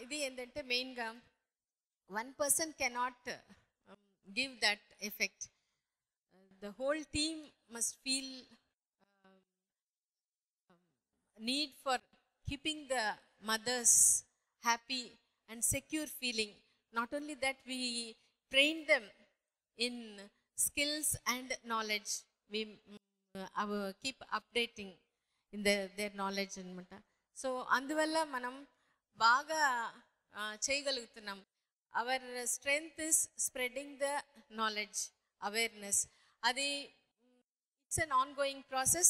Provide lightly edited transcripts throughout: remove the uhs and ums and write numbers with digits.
ఇది ఏంటంటే మెయిన్గా one person cannot give that effect. The whole team must feel need for keeping the mothers happy and secure feeling. Not only that, we train them in skills and knowledge. We keep updating in their knowledge anamata. So అందువల్ల మనం బాగా చేయగలుగుతున్నాం. Our strength is spreading the knowledge, awareness. అది it's an ongoing process.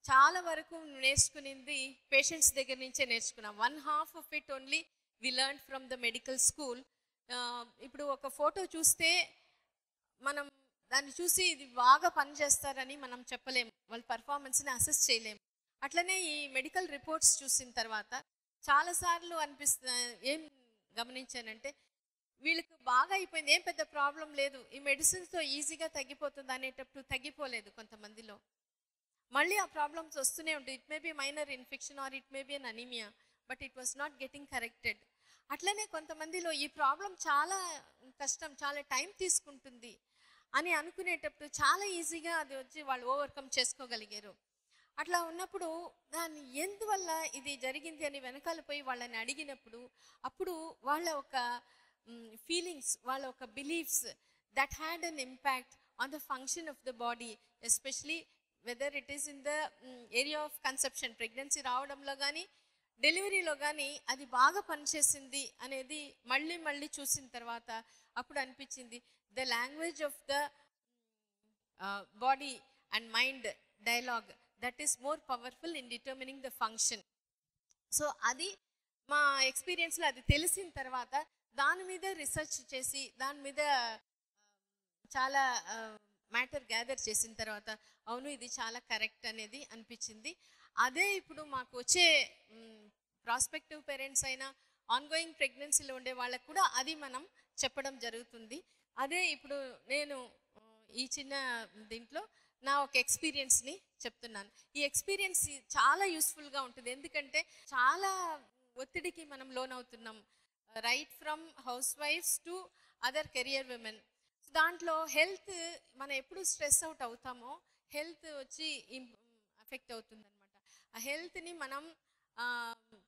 చాలా వరకు నేర్చుకునింది patients దగ్గర నుంచే నేర్చుకున్నాం. 1/2 of it only we learned from the medical school. ఇప్పుడు ఒక ఫోటో చూస్తే మనం దాన్ని చూసి ఇది బాగా పనిచేస్తారని మనం చెప్పలేము, వాళ్ళ పర్ఫార్మెన్స్ని అసెస్ చేయలేము. అట్లనే ఈ మెడికల్ రిపోర్ట్స్ చూసిన తర్వాత చాలాసార్లు ఏం గమనించానంటే వీళ్ళకి బాగా అయిపోయింది, ఏం పెద్ద ప్రాబ్లం లేదు, ఈ మెడిసిన్స్తో ఈజీగా తగ్గిపోతుంది అనేటప్పుడు తగ్గిపోలేదు కొంతమందిలో. మళ్ళీ ఆ ప్రాబ్లమ్స్ వస్తూనే ఉంటాయి. It may be minor infection or it may be an anaemia, but it was not getting corrected. అట్లనే కొంతమందిలో ఈ ప్రాబ్లం చాలా కష్టం, చాలా టైం తీసుకుంటుంది అని అనుకునేటప్పుడు చాలా ఈజీగా అది వచ్చి వాళ్ళు ఓవర్కమ్ చేసుకోగలిగారు. అట్లా ఉన్నప్పుడు దాన్ని ఎందువల్ల ఇది జరిగింది అని వెనకాల పోయి వాళ్ళని అడిగినప్పుడు అప్పుడు వాళ్ళ ఒక ఫీలింగ్స్, వాళ్ళ ఒక beliefs that had an impact on the function of the body, especially whether it is in the area of conception, pregnancy రావడంలో కానీ డెలివరీలో కానీ అది బాగా పనిచేసింది అనేది మళ్ళీ మళ్ళీ చూసిన తర్వాత అప్పుడు అనిపించింది the language of the body and mind dialogue that is more powerful in determining the function. So అది మా ఎక్స్పీరియన్స్లో అది తెలిసిన తర్వాత దాని మీద రీసెర్చ్ చేసి దాని మీద చాలా మ్యాటర్ గ్యాదర్ చేసిన తర్వాత అవును ఇది చాలా కరెక్ట్ అనేది అనిపించింది. అదే ఇప్పుడు మాకు వచ్చే ప్రాస్పెక్టివ్ పేరెంట్స్ అయినా ఆన్గోయింగ్ ప్రెగ్నెన్సీలో ఉండే వాళ్ళకు కూడా అది మనం చెప్పడం జరుగుతుంది. అదే ఇప్పుడు నేను ఈ చిన్న దీంట్లో నా ఒక ఎక్స్పీరియన్స్ని చెప్తున్నాను. ఈ ఎక్స్పీరియన్స్ చాలా యూస్ఫుల్గా ఉంటుంది, ఎందుకంటే చాలా ఒత్తిడికి మనం లోన్ అవుతున్నాం, రైట్ ఫ్రమ్ హౌస్ వైఫ్స్ టు అదర్ కెరియర్ విమెన్. దాంట్లో హెల్త్ మనం ఎప్పుడు స్ట్రెస్ అవుట్ అవుతామో హెల్త్ వచ్చి అఫెక్ట్ అవుతుంది అనమాట. ఆ హెల్త్ని మనం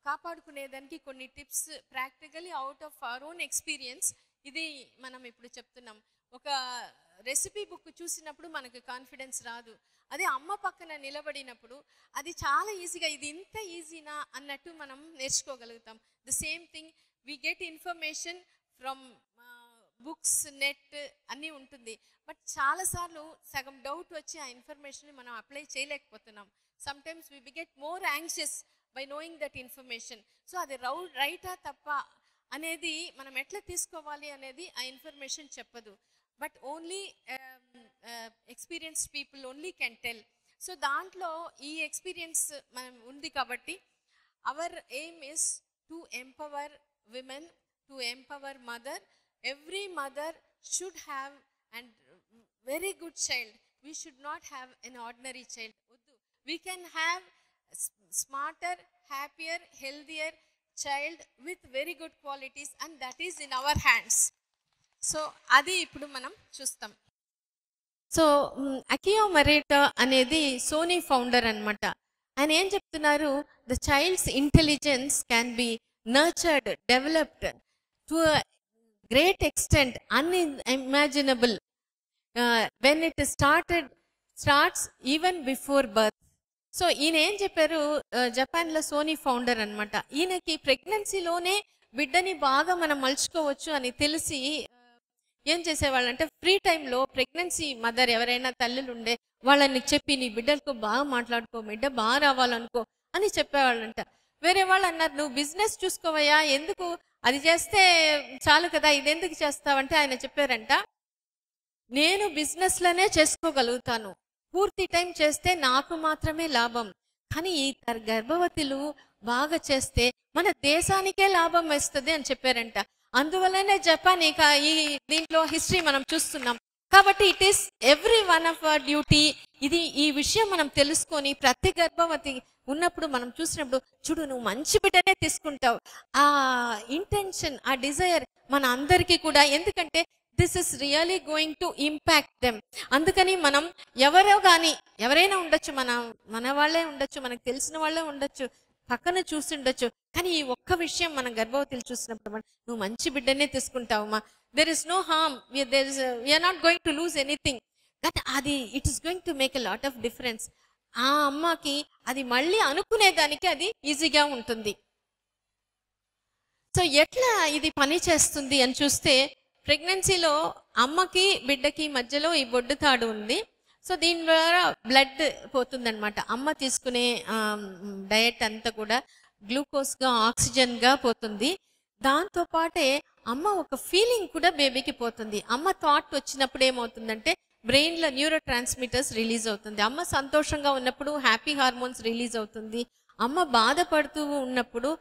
కాపాడుకునేదానికి కొన్ని tips practically out of our own experience ఇది మనం ఇప్పుడు చెప్తున్నాం. ఒక రెసిపీ బుక్ చూసినప్పుడు మనకు కాన్ఫిడెన్స్ రాదు, అదే అమ్మ పక్కన నిలబడినప్పుడు అది చాలా ఈజీగా ఇది ఇంత ఈజీనా అన్నట్టు మనం నేర్చుకోగలుగుతాం. The same thing we get information from books, net అన్నీ ఉంటుంది, బట్ చాలాసార్లు సగం డౌట్ వచ్చి ఆ ఇన్ఫర్మేషన్ని మనం అప్లై చేయలేకపోతున్నాం. Sometimes we get more anxious by knowing that information. So అది రైటా తప్ప అనేది మనం ఎట్లా తీసుకోవాలి అనేది ఆ ఇన్ఫర్మేషన్ చెప్పదు, but only experienced people only can tell. So దాంట్లో ఈ ఎక్స్పీరియన్స్ మనం ఉంది కాబట్టి hour aim is to empower women, to empower mother. Every mother should have a very good child. We should not have an ordinary child. We can have smarter, happier, healthier child with very good qualities, and that is in our hands. So adi ippudu manam chustam. So Akio Morita anedi Sony founder anamata. Ayana em cheptunnaru, the child's intelligence can be nurtured, developed to a great extent, unimaginable, when it starts even before birth. So ఈయన ఏం చెప్పారు, జపాన్లో Sony founder అనమాట. ఈయనకి ప్రెగ్నెన్సీలోనే బిడ్డని బాగా మనం మలుచుకోవచ్చు అని తెలిసి ఏం చేసేవాళ్ళంటే ఫ్రీ టైంలో ప్రెగ్నెన్సీ మదర్ ఎవరైనా తల్లులు ఉండే వాళ్ళని చెప్పి నీ బిడ్డలకు బాగా మాట్లాడుకో, బిడ్డ బాగా రావాలనుకో అని చెప్పేవాళ్ళంట. వేరే వాళ్ళు అన్నారు నువ్వు బిజినెస్ చూసుకోవయ్యా, ఎందుకు అది చేస్తే చాలు కదా, ఇదెందుకు చేస్తావంటే ఆయన చెప్పారంట నేను బిజినెస్లోనే చేసుకోగలుగుతాను, పూర్తి టైం చేస్తే నాకు మాత్రమే లాభం, కానీ ఈ గర్భవతులు బాగా చేస్తే మన దేశానికే లాభం వస్తుంది అని చెప్పారంట. అందువల్లనే జపాన్ ఇక ఈ దీంట్లో హిస్టరీ మనం చూస్తున్నాం. కాబట్టి it is every one of our duty. ఇది ఈ విషయం మనం తెలుసుకొని ప్రతి గర్భవతి ఉన్నప్పుడు మనం చూసినప్పుడు చూడు నువ్వు మంచి బిడ్డనే తీసుకుంటావు, ఆ ఇంటెన్షన్, ఆ డిజైర్ మన అందరికీ కూడా, ఎందుకంటే this is really going to impact them. అందుకని మనం ఎవరో కానీ ఎవరైనా ఉండొచ్చు, మన వాళ్ళే ఉండొచ్చు, మనకు తెలిసిన వాళ్ళే ఉండొచ్చు, పక్కన చూసి ఉండొచ్చు, కానీ ఈ ఒక్క విషయం మనం గర్భవతులు చూసినప్పుడు నువ్వు మంచి బిడ్డనే తీసుకుంటావమ్మా, there is no harm, we're not going to lose anything, కానీ అది it is going to make a lot of difference. ఆ అమ్మకి అది మళ్ళీ అనుకునేదానికి అది ఈజీగా ఉంటుంది. సో ఎట్లా ఇది పని చేస్తుంది అని చూస్తే, ప్రెగ్నెన్సీలో అమ్మకి బిడ్డకి మధ్యలో ఈ బొడ్డు తాడు ఉంది. సో దీని ద్వారా బ్లడ్ పోతుందన్నమాట. అమ్మ తీసుకునే డయట్ అంతా కూడా గ్లూకోజ్గా, ఆక్సిజన్గా పోతుంది. దాంతో పాటే అమ్మ ఒక ఫీలింగ్ కూడా బేబీకి పోతుంది. అమ్మ థాట్ వచ్చినప్పుడు ఏమవుతుందంటే బ్రెయిన్లో న్యూరో ట్రాన్స్మిటర్స్ రిలీజ్ అవుతుంది. అమ్మ సంతోషంగా ఉన్నప్పుడు హ్యాపీ హార్మోన్స్ రిలీజ్ అవుతుంది. అమ్మ బాధపడుతూ ఉన్నప్పుడు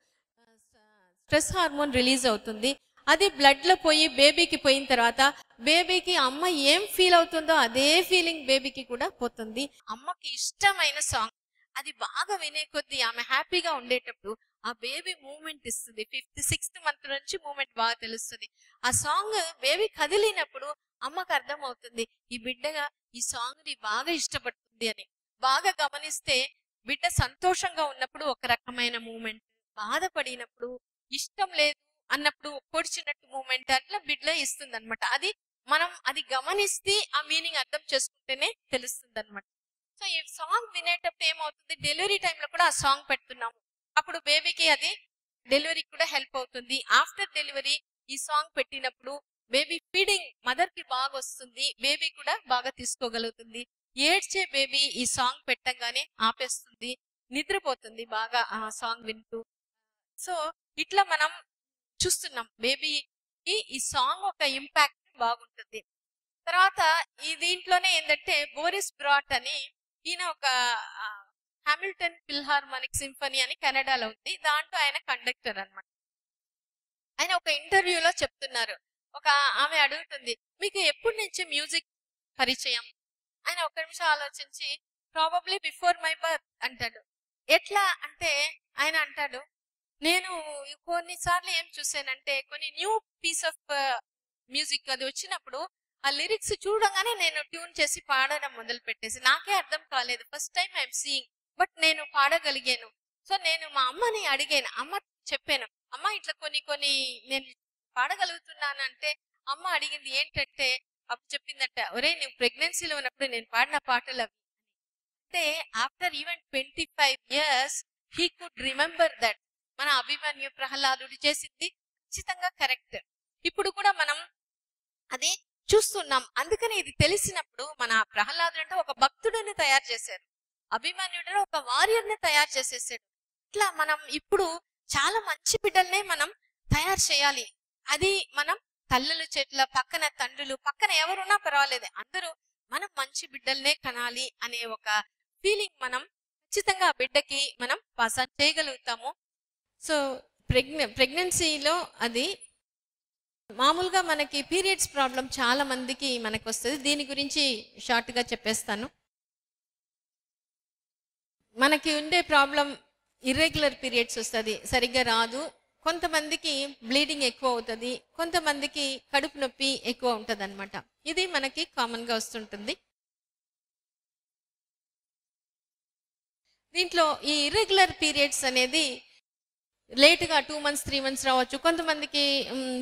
స్ట్రెస్ హార్మోన్ రిలీజ్ అవుతుంది. అది బ్లడ్లో పోయి బేబీకి పోయిన తర్వాత బేబీకి అమ్మ ఏం ఫీల్ అవుతుందో అదే ఫీలింగ్ బేబీకి కూడా పోతుంది. అమ్మకి ఇష్టమైన సాంగ్ అది బాగా వినే కొద్దీ ఆమె హ్యాపీగా ఉండేటప్పుడు ఆ బేబీ మూమెంట్ ఇస్తుంది. 5th 6th మంత్ నుంచి మూమెంట్ బాగా తెలుస్తుంది. ఆ సాంగ్ బేబీ కదిలినప్పుడు అమ్మకు అర్థం అవుతుంది ఈ బిడ్డగా ఈ సాంగ్ ని బాగా ఇష్టపడుతుంది అని. బాగా గమనిస్తే బిడ్డ సంతోషంగా ఉన్నప్పుడు ఒక రకమైన మూమెంట్, బాధపడినప్పుడు, ఇష్టం లేదు అన్నప్పుడు పొడిచినట్టు మూమెంట్ అట్లా బిడ్డ ఇస్తుంది అనమాట. అది గమనిస్తే ఆ మీనింగ్ అర్థం చేసుకుంటేనే తెలుస్తుంది అనమాట. సో ఈ సాంగ్ వినేటప్పుడు ఏమవుతుంది, డెలివరీ టైంలో కూడా ఆ సాంగ్ పెడుతున్నాము, అప్పుడు బేబీకి అది డెలివరీకి కూడా హెల్ప్ అవుతుంది. ఆఫ్టర్ డెలివరీ ఈ సాంగ్ పెట్టినప్పుడు బేబీ ఫీడింగ్ మదర్ కి బాగా వస్తుంది, బేబీ కూడా బాగా తీసుకోగలుగుతుంది. ఏడ్చే బేబీ ఈ సాంగ్ పెట్టగానే ఆపేస్తుంది, నిద్రపోతుంది బాగా ఆ సాంగ్ వింటూ. సో ఇట్లా మనం చూస్తున్నాం బేబీకి ఈ సాంగ్ ఒక ఇంపాక్ట్ బాగుంటుంది. తర్వాత ఈ దీంట్లోనే ఏంటంటే బోరిస్ బ్రాట్ అని ఈయన ఒక హామిల్టన్ ఫిల్హార్మోనిక్ సింఫనీ అని కెనడాలో ఉంది, దాంట్లో ఆయన కండక్టర్ అన్నమాట. ఆయన ఒక ఇంటర్వ్యూలో చెప్తున్నారు, ఒక ఆమె అడుగుతుంది మీకు ఎప్పటి నుంచి మ్యూజిక్ పరిచయం? ఆయన ఒక్క నిమిషం ఆలోచించి ప్రాబబ్లీ బిఫోర్ మై బర్త్ అంటాడు. ఎట్లా అంటే ఆయన అంటాడు, నేను కొన్నిసార్లు ఏం చూసానంటే కొన్ని న్యూ పీస్ ఆఫ్ మ్యూజిక్ అది వచ్చినప్పుడు ఆ లిరిక్స్ చూడగానే నేను ట్యూన్ చేసి పాడడం మొదలు పెట్టేసి నాకే అర్థం కాలేదు, first time I'm seeing, but నేను పాడగలిగాను. సో నేను మా అమ్మని అడిగాను, అమ్మ చెప్పాను అమ్మ ఇట్లా కొన్ని నేను పాడగలుగుతున్నాను అంటే అమ్మ అడిగింది ఏంటంటే, అప్పుడు చెప్పిందట ఒరే నువ్వు ప్రెగ్నెన్సీలో ఉన్నప్పుడు నేను పాడిన పాటలు అవి అంటే after even 25 years he could remember that. మన అభిమన్యు ప్రహ్లాదుడు చేసింది ఖచ్చితంగా కరెక్ట్. ఇప్పుడు కూడా మనం అది చూస్తున్నాం. అందుకని ఇది తెలిసినప్పుడు మన ప్రహ్లాదుడు అంటే ఒక భక్తుడిని తయారు చేశారు, అభిమన్యుడు ఒక వారియర్ని తయారు చేసేసాడు. ఇట్లా మనం ఇప్పుడు చాలా మంచి బిడ్డల్నే మనం తయారు చేయాలి. అది మనం తల్లుల చేతుల పక్కన, తండ్రులు పక్కన ఎవరున్నా పర్వాలేదు, అందరూ మనం మంచి బిడ్డల్నే కనాలి అనే ఒక ఫీలింగ్ మనం ఖచ్చితంగా ఆ బిడ్డకి మనం పాస్ ఆన్ చేయగలుగుతాము. సో ప్రెగ్నెన్సీలో అది మామూలుగా మనకి పీరియడ్స్ ప్రాబ్లం చాలా మందికి మనకు వస్తుంది. దీని గురించి షార్ట్గా చెప్పేస్తాను. మనకి ఉండే ప్రాబ్లం ఇర్రెగ్యులర్ పీరియడ్స్ వస్తుంది, సరిగ్గా రాదు. కొంతమందికి బ్లీడింగ్ ఎక్కువ అవుతుంది, కొంతమందికి కడుపు నొప్పి ఎక్కువ ఉంటుంది అనమాట. ఇది మనకి కామన్గా వస్తుంటుంది. దీంట్లో ఈ ఇర్రెగ్యులర్ పీరియడ్స్ అనేది లేట్గా 2 months 3 months రావచ్చు, కొంతమందికి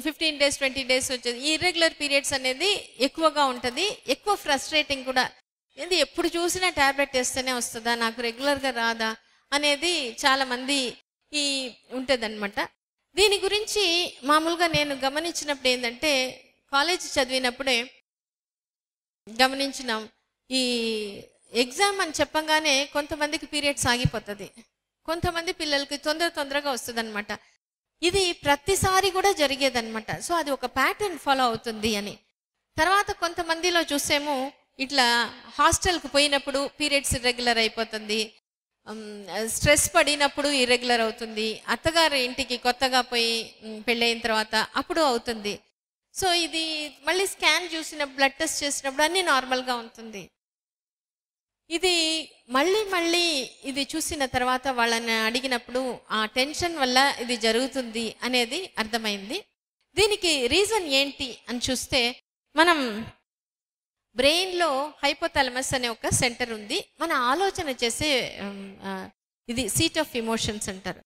15 days 20 days వచ్చేది. ఈ ఇర్రెగ్యులర్ పీరియడ్స్ అనేది ఎక్కువగా ఉంటుంది, ఎక్కువ ఫ్రస్ట్రేటింగ్ కూడా. ఏంది ఎప్పుడు చూసినా ట్యాబ్లెట్ వేస్తేనే వస్తుందా, నాకు రెగ్యులర్గా రాదా అనేది చాలా మంది ఈ ఉంటుంది అనమాట. దీని గురించి మామూలుగా నేను గమనించినప్పుడు ఏంటంటే, కాలేజ్ చదివినప్పుడే గమనించినాం, ఈ ఎగ్జామ్ అని చెప్పగానే కొంతమందికి పీరియడ్స్ ఆగిపోతుంది, కొంతమంది పిల్లలకి తొందరగా వస్తుంది అనమాట. ఇది ప్రతిసారి కూడా జరిగేదన్నమాట. సో అది ఒక ప్యాటర్న్ ఫాలో అవుతుంది అని. తర్వాత కొంతమందిలో చూసేమో ఇట్లా హాస్టల్కి పోయినప్పుడు పీరియడ్స్ ఇర్రెగ్యులర్ అయిపోతుంది, స్ట్రెస్ పడినప్పుడు ఇర్రెగ్యులర్ అవుతుంది, అత్తగారు ఇంటికి కొత్తగా పోయి పెళ్ళైన తర్వాత అప్పుడు అవుతుంది. సో ఇది మళ్ళీ స్కాన్ చూసినప్పుడు, బ్లడ్ టెస్ట్ చేసినప్పుడు అన్నీ నార్మల్గా ఉంటుంది. ఇది మళ్ళీ మళ్ళీ ఇది చూసిన తర్వాత వాళ్ళని అడిగినప్పుడు ఆ టెన్షన్ వల్ల ఇది జరుగుతుంది అనేది అర్థమైంది. దీనికి రీజన్ ఏంటి అని చూస్తే, మనం బ్రెయిన్లో హైపోథాలమస్ అనే ఒక సెంటర్ ఉంది. మన ఆలోచన చేసే ఇది సీట్ ఆఫ్ ఎమోషన్స్ అంటారు.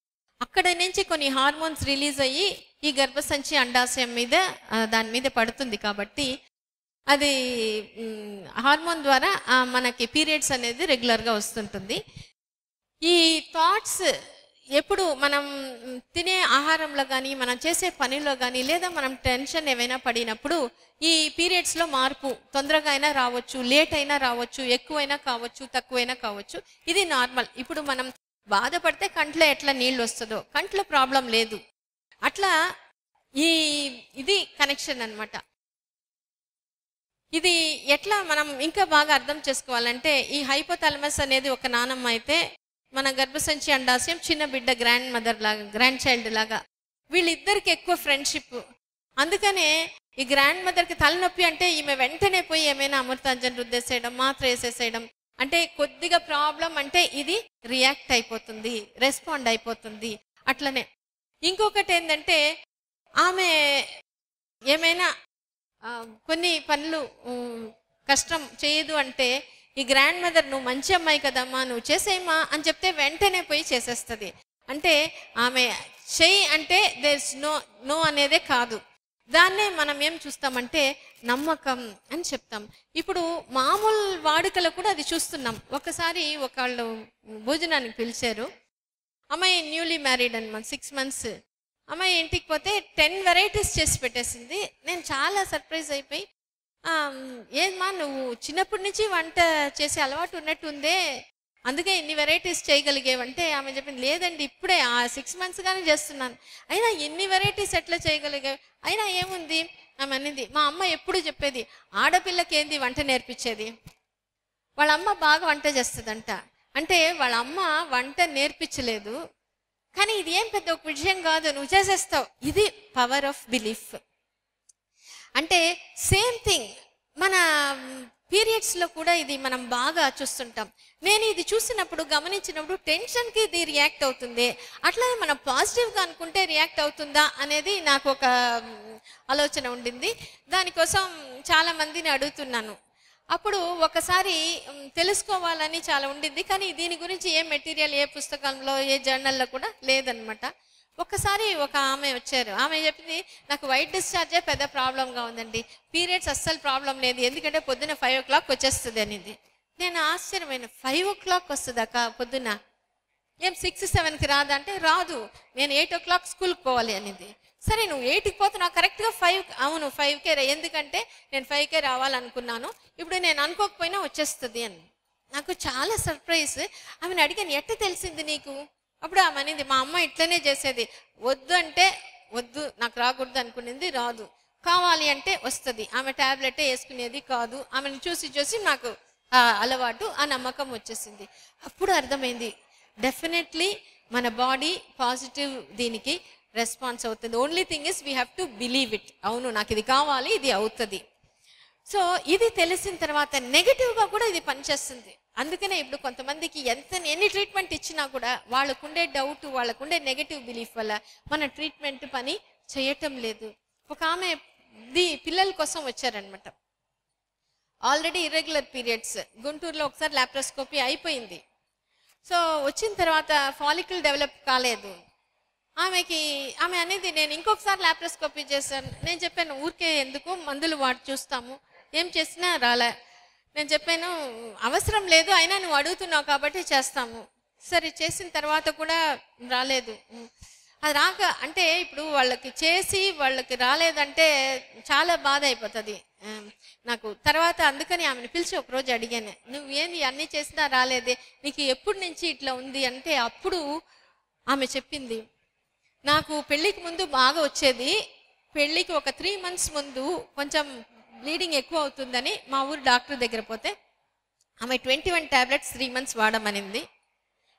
అక్కడ నుంచి కొన్ని హార్మోన్స్ రిలీజ్ అయ్యి ఈ గర్భసంచి అండాశయం మీద దాని మీద పడుతుంది. కాబట్టి అది హార్మోన్ ద్వారా మనకి పీరియడ్స్ అనేది రెగ్యులర్గా వస్తుంటుంది. ఈ థాట్స్ ఎప్పుడు మనం తినే ఆహారంలో కానీ, మనం చేసే పనిలో కానీ, లేదా మనం టెన్షన్ ఏమైనా పడినప్పుడు ఈ పీరియడ్స్లో మార్పు తొందరగా అయినా రావచ్చు, లేట్ అయినా రావచ్చు, ఎక్కువైనా కావచ్చు, తక్కువైనా కావచ్చు. ఇది నార్మల్. ఇప్పుడు మనం బాధపడితే కంట్లో ఎట్లా నీళ్ళు వస్తుందో, కంట్లో ప్రాబ్లం లేదు. అట్లా ఇది కనెక్షన్ అన్నమాట. ఇది ఎట్లా మనం ఇంకా బాగా అర్థం చేసుకోవాలంటే, ఈ హైపోథాలమస్ అనేది ఒక నానమ్మ అయితే, మన గర్భసంచి అండాశయం చిన్న బిడ్డ గ్రాండ్ మదర్ లాగా, గ్రాండ్ చైల్డ్ లాగా, వీళ్ళిద్దరికి ఎక్కువ ఫ్రెండ్షిప్. అందుకనే ఈ గ్రాండ్ మదర్కి తలనొప్పి అంటే ఈమె వెంటనే పోయి ఏమైనా అమృతాంజన్ రుద్దేసేయడం, మాత్ర వేసేసేయడం, అంటే కొద్దిగా ప్రాబ్లం అంటే ఇది రియాక్ట్ అయిపోతుంది, రెస్పాండ్ అయిపోతుంది. అట్లనే ఇంకొకటి ఏంటంటే, ఆమె ఏమైనా కొన్ని పనులు కష్టం చేయదు అంటే, ఈ గ్రాండ్ మదర్ నువ్వు మంచి అమ్మాయి కదమ్మా, నువ్వు చేసేయమ్మా అని చెప్తే వెంటనే పోయి చేసేస్తుంది. అంటే ఆమె చెయ్యి అంటే దేర్స్ నో అనేదే కాదు. దాన్నే మనం ఏం చూస్తామంటే నమ్మకం అని చెప్తాం. ఇప్పుడు మామూలు వాడుకలో కూడా అది చూస్తున్నాం. ఒకసారి ఒకళ్ళు భోజనానికి పిలిచారు. అమ్మాయి న్యూలీ మ్యారీడ్ అనమాట, 6 months. అమ్మాయి ఇంటికి పోతే 10 varieties చేసి పెట్టేసింది. నేను చాలా సర్ప్రైజ్ అయిపోయి, ఏమా నువ్వు చిన్నప్పటి నుంచి వంట చేసే అలవాటు ఉన్నట్టు ఉందే, అందుకే ఇన్ని వెరైటీస్ చేయగలిగేవంటే, ఆమె చెప్పింది లేదండి ఇప్పుడే 6 months గానే చేస్తున్నాను. అయినా ఎన్ని వెరైటీస్ ఎట్లా చేయగలిగావు? అయినా ఏముంది ఆమె అనింది, మా అమ్మ ఎప్పుడు చెప్పేది, ఆడపిల్లకి ఏంది వంట నేర్పించేది, వాళ్ళ అమ్మ బాగా వంట చేస్తుందంట. అంటే వాళ్ళ అమ్మ వంట నేర్పించలేదు, కానీ ఇది ఏం పెద్ద ఒక విషయం కాదు, నువ్వు చేసేస్తావు. ఇది పవర్ ఆఫ్ బిలీఫ్. అంటే సేమ్ థింగ్ మన పీరియడ్స్లో కూడా ఇది మనం బాగా చూస్తుంటాం. నేను ఇది చూసినప్పుడు, గమనించినప్పుడు టెన్షన్కి ఇది రియాక్ట్ అవుతుంది, అట్లానే మనం పాజిటివ్గా అనుకుంటే రియాక్ట్ అవుతుందా అనేది నాకు ఒక ఆలోచన ఉండింది. దానికోసం చాలామందిని అడుగుతున్నాను. అప్పుడు ఒకసారి తెలుసుకోవాలని చాలా ఉండింది, కానీ దీని గురించి ఏ మెటీరియల్, ఏ పుస్తకంలో, ఏ జర్నల్లో కూడా లేదనమాట. ఒక్కసారి ఒక ఆమె వచ్చారు. ఆమె చెప్పింది, నాకు వైట్ డిశ్చార్జే పెద్ద ప్రాబ్లంగా ఉందండి, పీరియడ్స్ అస్సలు ప్రాబ్లం లేదు, ఎందుకంటే పొద్దున్న 5 o'clock వచ్చేస్తుంది అనింది. నేను ఆశ్చర్యమైన, 5 o'clock వస్తుందా పొద్దున్న, ఏం 6-7కి రాదంటే రాదు, నేను 8 o'clock స్కూల్కి పోవాలి అనింది. సరే నువ్వు 8కి పోతున్నావు కరెక్ట్గా 5, అవును 5కే ఎందుకంటే నేను 5కే రావాలనుకున్నాను, ఇప్పుడు నేను అనుకోకపోయినా వచ్చేస్తుంది అని. నాకు చాలా సర్ప్రైజ్. ఆమెను అడిగాను, ఎట్ట తెలిసింది నీకు? అప్పుడు ఆమె అనింది, మా అమ్మ ఇట్లనే చేసేది, వద్దు అంటే వద్దు, నాకు రాకూడదు అనుకునేది, రాదు, కావాలి అంటే వస్తుంది. ఆమె ట్యాబ్లెటే వేసుకునేది కాదు, ఆమెను చూసి చూసి నాకు అలవాటు, ఆ నమ్మకం వచ్చేసింది. అప్పుడు అర్థమైంది, డెఫినెట్లీ మన బాడీ పాజిటివ్ దీనికి రెస్పాన్స్ అవుతుంది. Only thing is we have to believe it. అవును నాకు ఇది కావాలి, ఇది అవుతుంది. సో ఇది తెలిసిన తర్వాత నెగిటివ్గా కూడా ఇది పనిచేస్తుంది. అందుకనే ఇప్పుడు కొంతమందికి ఎన్ని ట్రీట్మెంట్ ఇచ్చినా కూడా వాళ్ళకుండే డౌట్, వాళ్ళకుండే నెగిటివ్ బిలీఫ్ వల్ల మన ట్రీట్మెంట్ పని చేయటం లేదు. ఒక ఆమె పిల్లల కోసం వచ్చారనమాట, ఆల్రెడీ ఇర్రెగ్యులర్ పీరియడ్స్, గుంటూరులో ఒకసారి లాప్రోస్కోపీ అయిపోయింది. సో వచ్చిన తర్వాత ఫాలికల్ డెవలప్ కాలేదు. ఆమె అనేది, నేను ఇంకొకసారి లాప్రోస్కోపీ చేశాను. నేను చెప్పాను, ఊరికే ఎందుకు, మందులు వాడి చూస్తాము, ఏం చేసినా రాలే. నేను చెప్పాను, అవసరం లేదు, అయినా నువ్వు అడుగుతున్నావు కాబట్టి చేస్తాము. సరే చేసిన తర్వాత కూడా రాలేదు. అది రాక అంటే ఇప్పుడు వాళ్ళకి చేసి వాళ్ళకి రాలేదంటే చాలా బాధ అయిపోతుంది నాకు. తర్వాత అందుకని ఆమెను పిలిచి ఒకరోజు అడిగాను, నువ్వు ఏంది అన్నీ చేసినా రాలేదే, నీకు ఎప్పటి నుంచి ఇట్లా ఉంది అంటే, అప్పుడు ఆమె చెప్పింది, నాకు పెళ్ళికి ముందు బాగా వచ్చేది, పెళ్ళికి ఒక 3 months ముందు కొంచెం బ్లీడింగ్ ఎక్కువ అవుతుందని మా ఊరు డాక్టర్ దగ్గర పోతే ఆమె 21 tablets 3 months వాడమనింది.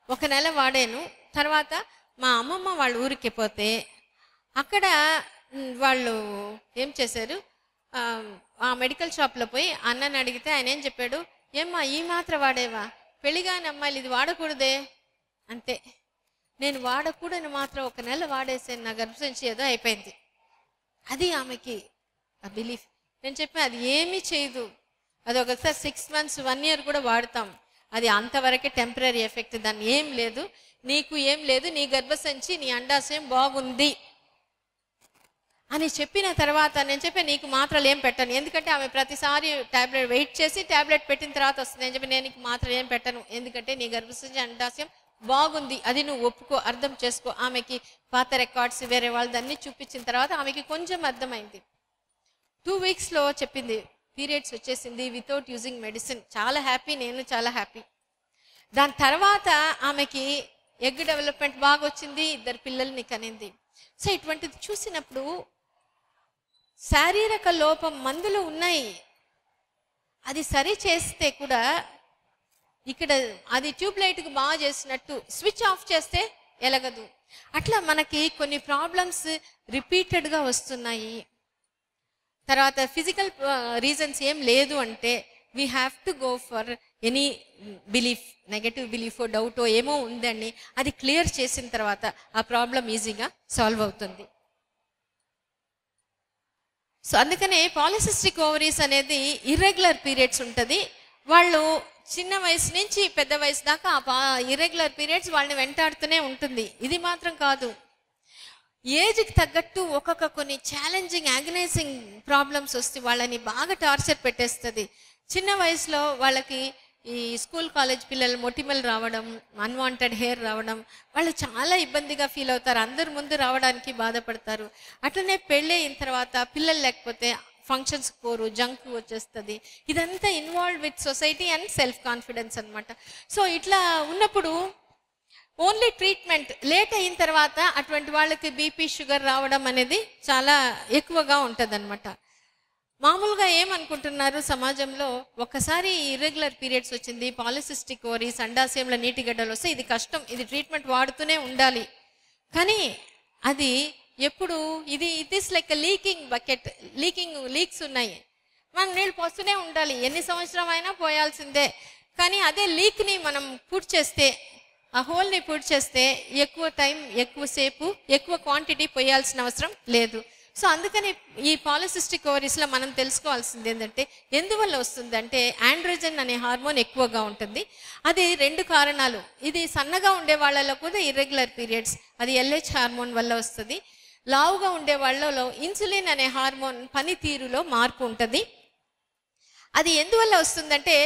1 నెల వాడాను. తర్వాత మా అమ్మమ్మ వాళ్ళ ఊరికి పోతే అక్కడ వాళ్ళు ఏం చేశారు, ఆ మెడికల్ షాప్లో పోయి అన్నని అడిగితే ఆయన ఏం చెప్పాడు, ఏమ్మా ఈ మాత్ర వాడేవా, పెళ్ళిగాని అమ్మాయిలు ఇది వాడకూడదే. అంతే, నేను వాడకూడని మాత్రం 1 నెల వాడేసాను, నా గర్భసంచి ఏదో అయిపోయింది. అది ఆమెకి ఆ బిలీఫ్. నేను చెప్పాను అది ఏమీ చేయదు, అది ఒకసారి 6 months 1 year కూడా వాడతాం, అది అంతవరకే టెంపరీ ఎఫెక్ట్, దాన్ని ఏం లేదు, నీకు ఏం లేదు, నీ గర్భసంచి నీ అండాశయం బాగుంది అని చెప్పిన తర్వాత నేను చెప్పాను నీకు మాత్రలు ఏం పెట్టను, ఎందుకంటే ఆమె ప్రతిసారి ట్యాబ్లెట్ వెయిట్ చేసి ట్యాబ్లెట్ పెట్టిన తర్వాత వస్తుంది. నేను చెప్పి నేను నీకు మాత్రలు ఏం పెట్టను, ఎందుకంటే నీ గర్భసంచి అండాశయం బాగుంది, అది నువ్వు ఒప్పుకో, అర్థం చేసుకో. ఆమెకి పాత రికార్డ్స్ వేరే వాళ్ళదన్నీ చూపించిన తర్వాత ఆమెకి కొంచెం అర్థమైంది. 2 weeksలో చెప్పింది పీరియడ్స్ వచ్చేసింది వితౌట్ యూజింగ్ మెడిసిన్. చాలా హ్యాపీ, నేను చాలా హ్యాపీ. దాని తర్వాత ఆమెకి ఎగ్ డెవలప్మెంట్ బాగా వచ్చింది, 2 పిల్లల్ని కనింది. సో ఇటువంటిది చూసినప్పుడు శారీరక లోపం మందులు ఉన్నాయి, అది సరి చేస్తే కూడా ఇక్కడ అది ట్యూబ్ లైట్కి బాగా చేసినట్టు స్విచ్ ఆఫ్ చేస్తే ఎలగదు. అట్లా మనకి కొన్ని ప్రాబ్లమ్స్ రిపీటెడ్గా వస్తున్నాయి. తర్వాత ఫిజికల్ రీజన్స్ ఏం లేదు అంటే we have to go for any belief, negative belief డౌటో ఏమో ఉందండి, అది క్లియర్ చేసిన తర్వాత ఆ ప్రాబ్లం ఈజీగా సాల్వ్ అవుతుంది. సో అందుకనే పాలిసిస్టిక్ ఓవరీస్ అనేది ఇర్రెగ్యులర్ పీరియడ్స్ ఉంటుంది. వాళ్ళు చిన్న వయసు నుంచి పెద్ద వయసు దాకా ఆ ఇర్రెగ్యులర్ పీరియడ్స్ వాళ్ళని వెంటాడుతూనే ఉంటుంది. ఇది మాత్రం కాదు, ఏజ్కి తగ్గట్టు ఒక్కొక్క కొన్ని ఛాలెంజింగ్ ఆగనైజింగ్ ప్రాబ్లమ్స్ వస్తే వాళ్ళని బాగా టార్చర్ పెట్టేస్తుంది. చిన్న వయసులో వాళ్ళకి ఈ స్కూల్ కాలేజ్ పిల్లలు మొటిమలు రావడం, అన్వాంటెడ్ హెయిర్ రావడం, వాళ్ళు చాలా ఇబ్బందిగా ఫీల్ అవుతారు, అందరి ముందు రావడానికి బాధపడతారు. అట్లనే పెళ్ళి అయిన తర్వాత పిల్లలు లేకపోతే ఫంక్షన్స్ పోరు, జంక్ వచ్చేస్తుంది. ఇదంతా involve with society and self confidence అనమాట. సో ఇట్లా ఉన్నప్పుడు ఓన్లీ ట్రీట్మెంట్ లేట్ అయిన తర్వాత అటువంటి వాళ్ళకి బీపీ షుగర్ రావడం అనేది చాలా ఎక్కువగా ఉంటుంది అనమాట. మామూలుగా ఏమనుకుంటున్నారు సమాజంలో, ఒక్కసారి ఇర్రెగ్యులర్ పీరియడ్స్ వచ్చింది, పాలిసిస్టిక్ ఓవరీస్, అండాశయంలో నీటి గడ్డలు వస్తే ఇది కష్టం, ఇది ట్రీట్మెంట్ వాడుతూనే ఉండాలి. కానీ అది ఎప్పుడు ఇది it is like leaking bucket, leaks ఉన్నాయి, మనం నీళ్ళు పోస్తూనే ఉండాలి, ఎన్ని సంవత్సరం అయినా పోయాల్సిందే. కానీ అదే లీక్ని మనం పూర్తి చేస్తే, ఆ హోల్ని పూర్తి చేస్తే ఎక్కువ టైం, ఎక్కువసేపు, ఎక్కువ క్వాంటిటీ పోయాల్సిన అవసరం లేదు. సో అందుకని ఈ పాలిసిస్టిక్ ఓవరీస్లో మనం తెలుసుకోవాల్సింది ఏంటంటే ఎందువల్ల వస్తుందంటే ఆండ్రోజన్ అనే హార్మోన్ ఎక్కువగా ఉంటుంది. అది 2 కారణాలు. ఇది సన్నగా ఉండే వాళ్ళలో కూడా ఇర్రెగ్యులర్ పీరియడ్స్, అది LH హార్మోన్ వల్ల వస్తుంది. లావుగా ఉండే వాళ్ళలో ఇన్సులిన్ అనే హార్మోన్ పనితీరులో మార్పు ఉంటుంది. అది ఎందువల్ల వస్తుందంటే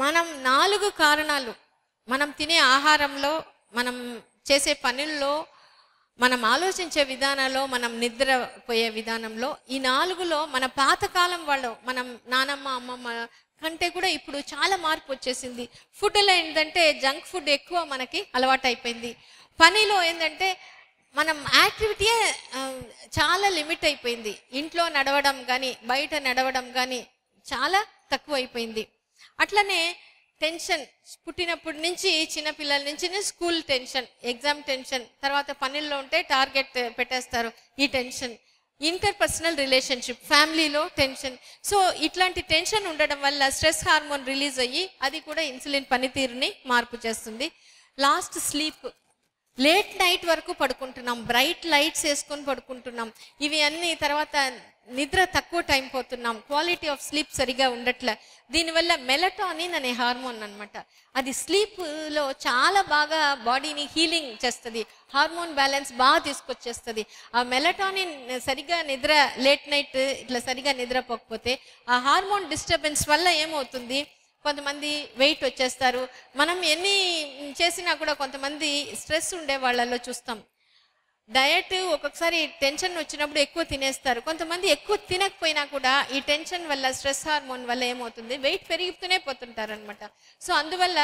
మనం 4 కారణాలు, మనం తినే ఆహారంలో, మనం చేసే పనుల్లో, మనం ఆలోచించే విధానంలో, మనం నిద్రపోయే విధానంలో, ఈ 4లో మన పాతకాలం వాళ్ళు, మనం నానమ్మ అమ్మమ్మ కంటే కూడా ఇప్పుడు చాలా మార్పు వచ్చేసింది. ఫుడ్లో ఏంటంటే జంక్ ఫుడ్ ఎక్కువ మనకి అలవాటు అయిపోయింది. పనిలో ఏంటంటే మనం యాక్టివిటీయే చాలా లిమిట్ అయిపోయింది. ఇంట్లో నడవడం కానీ బయట నడవడం కానీ చాలా తక్కువ అయిపోయింది. అట్లనే టెన్షన్, పుట్టినప్పటి నుంచి చిన్నపిల్లల నుంచి స్కూల్ టెన్షన్, ఎగ్జామ్ టెన్షన్, తర్వాత పనుల్లో ఉంటే టార్గెట్ పెట్టేస్తారు, ఈ టెన్షన్, ఇంటర్పర్సనల్ రిలేషన్షిప్, ఫ్యామిలీలో టెన్షన్. సో ఇట్లాంటి టెన్షన్ ఉండడం వల్ల స్ట్రెస్ హార్మోన్ రిలీజ్ అయ్యి అది కూడా ఇన్సులిన్ పనితీరుని మార్పు చేస్తుంది. లాస్ట్ స్లీప్, లేట్ నైట్ వరకు పడుకుంటున్నాం, బ్రైట్ లైట్స్ వేసుకొని పడుకుంటున్నాం, ఇవి అన్ని. తర్వాత నిద్ర తక్కువ టైం పోతున్నాం, క్వాలిటీ ఆఫ్ స్లీప్ సరిగా ఉండట్లే. దీనివల్ల మెలటానిన్ అనే హార్మోన్ అనమాట, అది స్లీప్లో చాలా బాగా బాడీని హీలింగ్ చేస్తుంది, హార్మోన్ బ్యాలెన్స్ బాగా తీసుకొచ్చేస్తుంది. ఆ మెలటానిన్ సరిగా నిద్ర, లేట్ నైట్ ఇట్లా సరిగా నిద్రపోకపోతే ఆ హార్మోన్ డిస్టర్బెన్స్ వల్ల ఏమవుతుంది, కొంతమంది వెయిట్ వచ్చేస్తారు. మనం ఎన్ని చేసినా కూడా కొంతమంది స్ట్రెస్ ఉండే వాళ్ళలో చూస్తాం, డయట్ ఒక్కొక్కసారి టెన్షన్ వచ్చినప్పుడు ఎక్కువ తినేస్తారు. కొంతమంది ఎక్కువ తినకపోయినా కూడా ఈ టెన్షన్ వల్ల, స్ట్రెస్ హార్మోన్ వల్ల ఏమవుతుంది, వెయిట్ పెరుగుతూనే పోతుంటారు అనమాట. సో అందువల్ల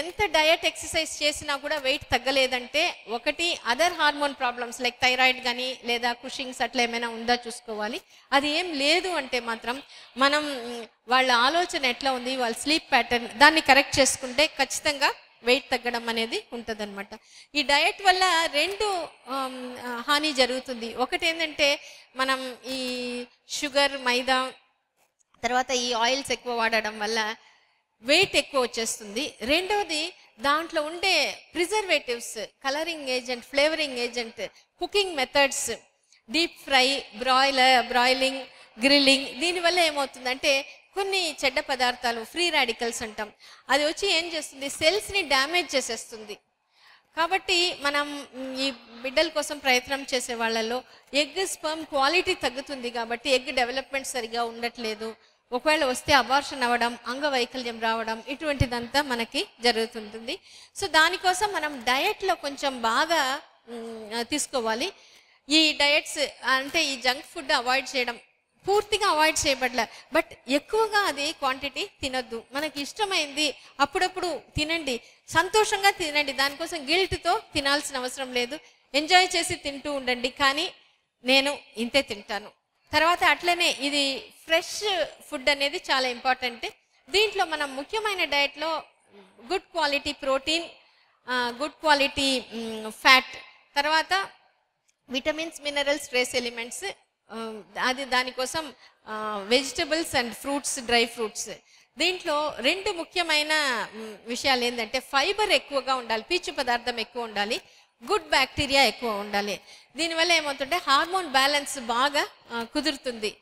ఎంత డయట్ ఎక్సర్సైజ్ చేసినా కూడా వెయిట్ తగ్గలేదంటే ఒకటి other hormone problems like thyroid కానీ లేదా కుషింగ్స్ అట్లా ఏమైనా ఉందా చూసుకోవాలి. అది ఏం లేదు అంటే మాత్రం మనం వాళ్ళ ఆలోచన ఎట్లా ఉంది, వాళ్ళ స్లీప్ ప్యాటర్న్, దాన్ని కరెక్ట్ చేసుకుంటే ఖచ్చితంగా వెయిట్ తగ్గడం అనేది ఉంటుంది అనమాట. ఈ డయట్ వల్ల 2 హాని జరుగుతుంది. ఒకటి ఏంటంటే మనం ఈ షుగర్, మైదా, తర్వాత ఈ ఆయిల్స్ ఎక్కువ వాడడం వల్ల వెయిట్ ఎక్కువ వచ్చేస్తుంది. రెండవది దాంట్లో ఉండే preservatives, colouring agent, flavouring agent, cooking methods, deep fry, broiling, grilling, దీనివల్ల ఏమవుతుందంటే కొన్ని చెడ్డ పదార్థాలు, ఫ్రీ రాడికల్స్ అంటాం, అది వచ్చి ఏం చేస్తుంది, సెల్స్ని డ్యామేజ్ చేసేస్తుంది. కాబట్టి మనం ఈ బిడ్డల కోసం ప్రయత్నం చేసే వాళ్ళలో ఎగ్ స్పర్మ్ క్వాలిటీ తగ్గుతుంది. కాబట్టి ఎగ్ డెవలప్మెంట్ సరిగా ఉండట్లేదు. ఒకవేళ వస్తే అబార్షన్ అవ్వడం, అంగవైకల్యం రావడం, ఇటువంటిదంతా మనకి జరుగుతుంటుంది. సో దానికోసం మనం డయట్లో కొంచెం బాగా తీసుకోవాలి. ఈ డయట్స్ అంటే ఈ జంక్ ఫుడ్ అవాయిడ్ చేయడం, పూర్తిగా అవాయిడ్ చేయబడలే, బట్ ఎక్కువగా అది క్వాంటిటీ తినొద్దు. మనకి ఇష్టమైంది అప్పుడప్పుడు తినండి, సంతోషంగా తినండి, దానికోసం గిల్ట్తో తినాల్సిన అవసరం లేదు. ఎంజాయ్ చేసి తింటూ ఉండండి, కానీ నేను ఇంతే తింటాను. తర్వాత అట్లనే ఇది ఫ్రెష్ ఫుడ్ అనేది చాలా ఇంపార్టెంట్. దీంట్లో మనం ముఖ్యమైన డయట్లో good quality protein, good quality fat, తర్వాత విటమిన్స్, మినరల్స్, ట్రేస్ ఎలిమెంట్స్, అది దానికోసం vegetables and fruits, dry fruits. దీంట్లో రెండు ముఖ్యమైన విషయాలు ఏంటంటే ఫైబర్ ఎక్కువగా ఉండాలి, పీచు పదార్థం ఎక్కువ ఉండాలి, గుడ్ బ్యాక్టీరియా ఎక్కువ ఉండాలి. దీనివల్ల ఏమవుతుంటే హార్మోన్ బ్యాలెన్స్ బాగా కుదురుతుంది.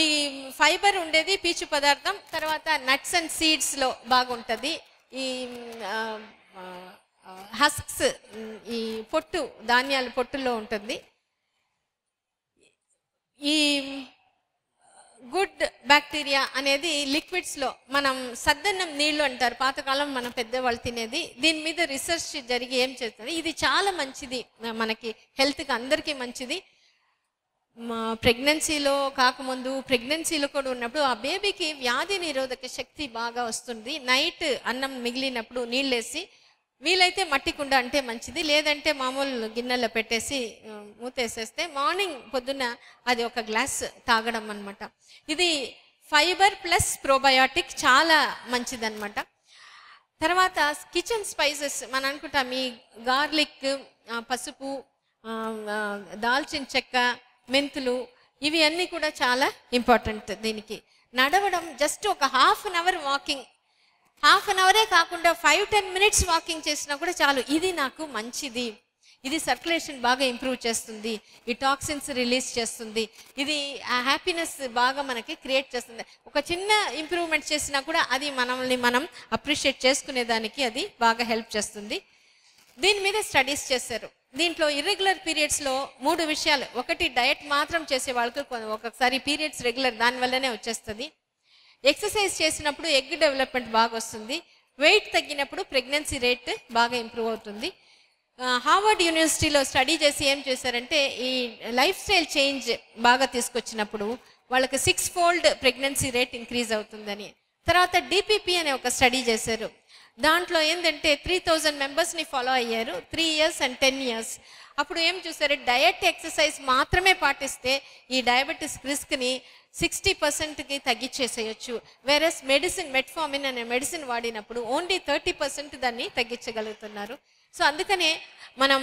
ఈ ఫైబర్ ఉండేది పీచు పదార్థం, తర్వాత నట్స్ అండ్ సీడ్స్లో బాగుంటుంది. ఈ హస్క్స్, ఈ పొట్టు ధాన్యాల పొట్టుల్లో ఉంటుంది. ఈ గుడ్ బ్యాక్టీరియా అనేది లిక్విడ్స్లో, మనం సద్దన్నం నీళ్ళు అంటారు పాతకాలం మన పెద్దవాళ్ళు తినేది, దీని మీద రీసెర్చ్ జరిగి ఏం చేస్తుంది, ఇది చాలా మంచిది మనకి హెల్త్కి, అందరికీ మంచిది. ప్రెగ్నెన్సీలో కాకముందు, ప్రెగ్నెన్సీలో కూడా ఉన్నప్పుడు ఆ బేబీకి వ్యాధి నిరోధక శక్తి బాగా వస్తుంది. నైట్ అన్నం మిగిలినప్పుడు నీళ్ళేసి, వీలైతే మట్టి కుండ అంటే మంచిది, లేదంటే మామూలు గిన్నెలో పెట్టేసి మూతేసేస్తే మార్నింగ్ పొద్దున్న అది ఒక గ్లాస్ తాగడం అనమాట. ఇది ఫైబర్ ప్లస్ ప్రోబయాటిక్, చాలా మంచిదన్నమాట. తర్వాత కిచెన్ స్పైసెస్ మనం అనుకుంటాం, ఈ గార్లిక్, పసుపు, దాల్చిన చెక్క, మెంతులు, ఇవి అన్నీ కూడా చాలా ఇంపార్టెంట్. దీనికి నడవడం, జస్ట్ ఒక half an hour walking, half an అవరే కాకుండా 5-10 minutes వాకింగ్ చేసినా కూడా చాలు, ఇది నాకు మంచిది. ఇది సర్క్యులేషన్ బాగా ఇంప్రూవ్ చేస్తుంది, ఈ టాక్సిన్స్ రిలీజ్ చేస్తుంది, ఇది హ్యాపీనెస్ బాగా మనకి క్రియేట్ చేస్తుంది. ఒక చిన్న ఇంప్రూవ్మెంట్ చేసినా కూడా అది మనల్ని మనం అప్రిషియేట్ చేసుకునేదానికి అది బాగా హెల్ప్ చేస్తుంది. దీని మీద స్టడీస్ చేశారు. దీంట్లో ఇర్రెగ్యులర్ పీరియడ్స్లో 3 విషయాలు. ఒకటి, డయట్ మాత్రం చేసే వాళ్ళకి ఒక్కొక్కసారి పీరియడ్స్ రెగ్యులర్ దానివల్లనే వచ్చేస్తుంది. ఎక్సర్సైజ్ చేసినప్పుడు ఎగ్ డెవలప్మెంట్ బాగా వస్తుంది. వెయిట్ తగ్గినప్పుడు ప్రెగ్నెన్సీ రేట్ బాగా ఇంప్రూవ్ అవుతుంది. హార్వర్డ్ యూనివర్సిటీలో స్టడీ చేసి ఏం చేశారంటే, ఈ లైఫ్ స్టైల్ చేంజ్ బాగా తీసుకొచ్చినప్పుడు వాళ్ళకి 6-fold ప్రెగ్నెన్సీ రేట్ ఇంక్రీజ్ అవుతుందని. తర్వాత డిపిపి అనే ఒక స్టడీ చేశారు. దాంట్లో ఏంటంటే 3000 మెంబర్స్ని ఫాలో అయ్యారు 3 years and 10 years. అప్పుడు ఏం చూసారు, డయట్, ఎక్సర్సైజ్ మాత్రమే పాటిస్తే ఈ డయాబెటీస్ రిస్క్ని 60%కి తగ్గించేసేయచ్చు. వేరస్ మెట్ఫార్మిన్ అనే మెడిసిన్ వాడినప్పుడు ఓన్లీ 30% దాన్ని తగ్గించగలుగుతున్నారు. సో అందుకనే మనం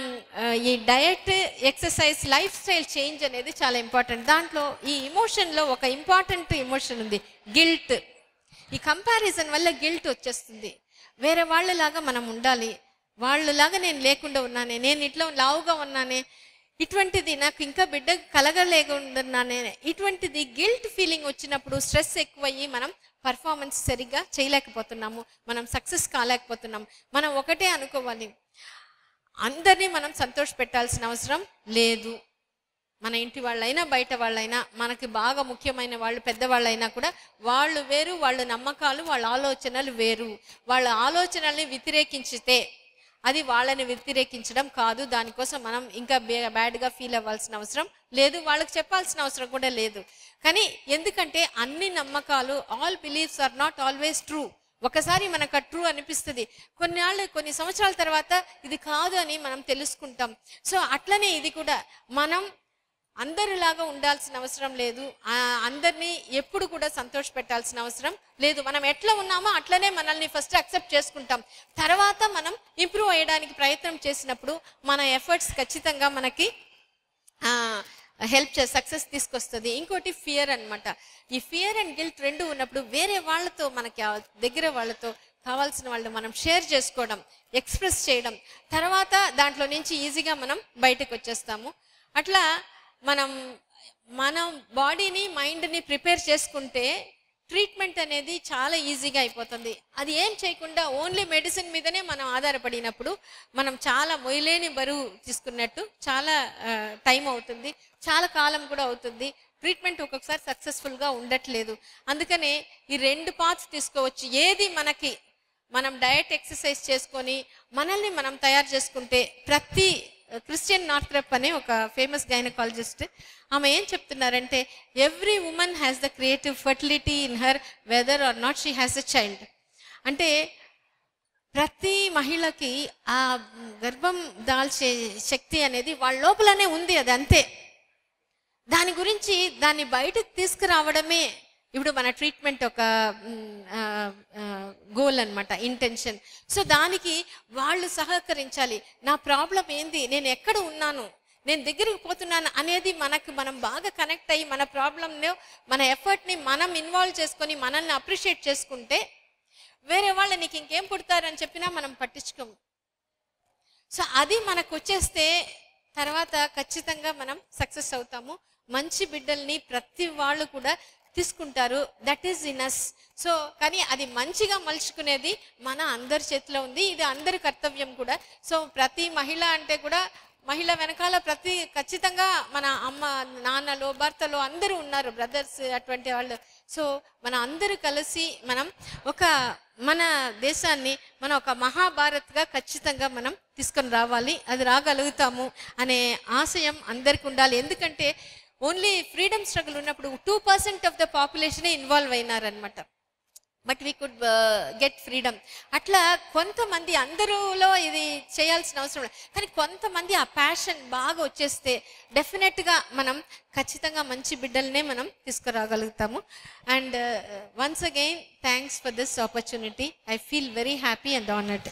ఈ diet, exercise, life style change అనేది చాలా ఇంపార్టెంట్. దాంట్లో ఈ ఇమోషన్లో ఒక ఇంపార్టెంట్ ఇమోషన్ ఉంది, గిల్ట్. ఈ కంపారిజన్ వల్ల గిల్ట్ వచ్చేస్తుంది. వేరే వాళ్ళలాగా మనం ఉండాలి, వాళ్ళలాగా నేను లేకుండా ఉన్నానే, నేను ఇట్లా లావుగా ఉన్నానే, ఇటువంటిది నాకు ఇంకా బిడ్డ కలగలేకున్నానే, ఇటువంటిది గిల్ట్ ఫీలింగ్ వచ్చినప్పుడు స్ట్రెస్ ఎక్కువయ్యి మనం పర్ఫార్మెన్స్ సరిగ్గా చేయలేకపోతున్నాము, మనం సక్సెస్ కాలేకపోతున్నాము. మనం ఒకటే అనుకోవాలి, అందరినీ మనం సంతోష పెట్టాల్సిన అవసరం లేదు. మన ఇంటి వాళ్ళైనా బయట వాళ్ళైనా, మనకి బాగా ముఖ్యమైన వాళ్ళు పెద్దవాళ్ళైనా కూడా వాళ్ళు వేరు, వాళ్ళ నమ్మకాలు, వాళ్ళ ఆలోచనలు వేరు. వాళ్ళ ఆలోచనల్ని వ్యతిరేకించితే అది వాళ్ళని వ్యతిరేకించడం కాదు. దానికోసం మనం ఇంకా బ్యాడ్గా ఫీల్ అవ్వాల్సిన అవసరం లేదు, వాళ్ళకి చెప్పాల్సిన అవసరం కూడా లేదు. కానీ ఎందుకంటే అన్ని నమ్మకాలు, all beliefs are not always true. ఒకసారి మనకు ట్రూ అనిపిస్తుంది, కొన్ని సంవత్సరాల తర్వాత ఇది కాదు అని మనం తెలుసుకుంటాం. సో అట్లనే ఇది కూడా మనం అందరిలాగా ఉండాల్సిన అవసరం లేదు, అందరినీ ఎప్పుడు కూడా సంతోష పెట్టాల్సిన అవసరం లేదు. మనం ఎట్లా ఉన్నామో అట్లనే మనల్ని ఫస్ట్ అక్సెప్ట్ చేసుకుంటాం. తర్వాత మనం ఇంప్రూవ్ అయ్యడానికి ప్రయత్నం చేసినప్పుడు మన ఎఫర్ట్స్ ఖచ్చితంగా మనకి సక్సెస్ తీసుకొస్తుంది. ఇంకోటి ఫియర్ అన్నమాట. ఈ ఫియర్ అండ్ గిల్ట్ రెండు ఉన్నప్పుడు వేరే వాళ్ళతో, మనకి దగ్గర వాళ్ళతో కావాల్సిన వాళ్ళు మనం షేర్ చేసుకోవడం, ఎక్స్ప్రెస్ చేయడం, తర్వాత దాంట్లో నుంచి ఈజీగా మనం బయటకు వచ్చేస్తాము. అట్లా మనం బాడీని మైండ్ని ప్రిపేర్ చేసుకుంటే ట్రీట్మెంట్ అనేది చాలా ఈజీగా అయిపోతుంది. అది ఏం చేయకుండా ఓన్లీ మెడిసిన్ మీదనే మనం ఆధారపడినప్పుడు మనం చాలా మొయ్యలేని బరువు తీసుకున్నట్టు చాలా టైం అవుతుంది, చాలా కాలం కూడా అవుతుంది. ట్రీట్మెంట్ ఒక్కొక్కసారి సక్సెస్ఫుల్గా ఉండట్లేదు. అందుకనే ఈ 2 పార్ట్స్ తీసుకోవచ్చు. ఏది మనం డయట్ ఎక్సర్సైజ్ చేసుకొని మనల్ని మనం తయారు చేసుకుంటే, ప్రతి క్రిస్టియన్ నార్త్రప్ అనే ఒక ఫేమస్ గైనకాలజిస్ట్ ఆమె ఏం చెప్తున్నారంటే, every woman has the creative fertility in her whether or not she has a child. అంటే ప్రతి మహిళకి ఆ గర్భం దాల్చే శక్తి అనేది వాళ్ళ లోపలనే ఉంది, అది అంతే. దాన్ని బయటకు తీసుకురావడమే ఇప్పుడు మన ట్రీట్మెంట్ ఒక గోల్ అన్నమాట, ఇంటెన్షన్. సో దానికి వాళ్ళు సహకరించాలి. నా ప్రాబ్లం ఏంది, నేను ఎక్కడ ఉన్నాను, నేను దగ్గరికి పోతున్నాను అనేది మనం బాగా కనెక్ట్ అయ్యి మన ప్రాబ్లంలో మన ఎఫర్ట్ని మనం ఇన్వాల్వ్ చేసుకొని మనల్ని అప్రిషియేట్ చేసుకుంటే వేరే వాళ్ళు నీకు ఇంకేం పుడతారని చెప్పినా మనం పట్టించుకోము. సో అది మనకు వచ్చేస్తే తర్వాత ఖచ్చితంగా మనం సక్సెస్ అవుతాము. మంచి బిడ్డల్ని ప్రతి వాళ్ళు కూడా తీసుకుంటారు. That is in us. So కానీ అది మంచిగా మలుచుకునేది మన అందరి చేతిలో ఉంది. ఇది అందరి కర్తవ్యం కూడా. సో ప్రతి మహిళ అంటే కూడా మహిళ వెనకాల ఖచ్చితంగా మన అమ్మ, నాన్నలో, భర్తలో అందరూ ఉన్నారు, బ్రదర్స్, అటువంటి వాళ్ళు. సో మన అందరూ కలిసి మన దేశాన్ని ఒక మహాభారత్గా ఖచ్చితంగా మనం తీసుకొని రావాలి. అది రాగలుగుతాము అనే ఆశయం అందరికి ఉండాలి. ఎందుకంటే ఓన్లీ ఫ్రీడమ్ స్ట్రగుల్ ఉన్నప్పుడు 2% ఆఫ్ ద పాపులేషనే ఇన్వాల్వ్ అయినారనమాట. But we could get freedom. అట్లా కొంతమంది, అందరూలో ఇది చేయాల్సిన అవసరం లేదు, కానీ కొంతమంది ఆ ప్యాషన్ బాగా వచ్చేస్తే డెఫినెట్గా మనం ఖచ్చితంగా మంచి బిడ్డలనే మనం తీసుకురాగలుగుతాము. And once again thanks for this opportunity. I feel very happy and honoured.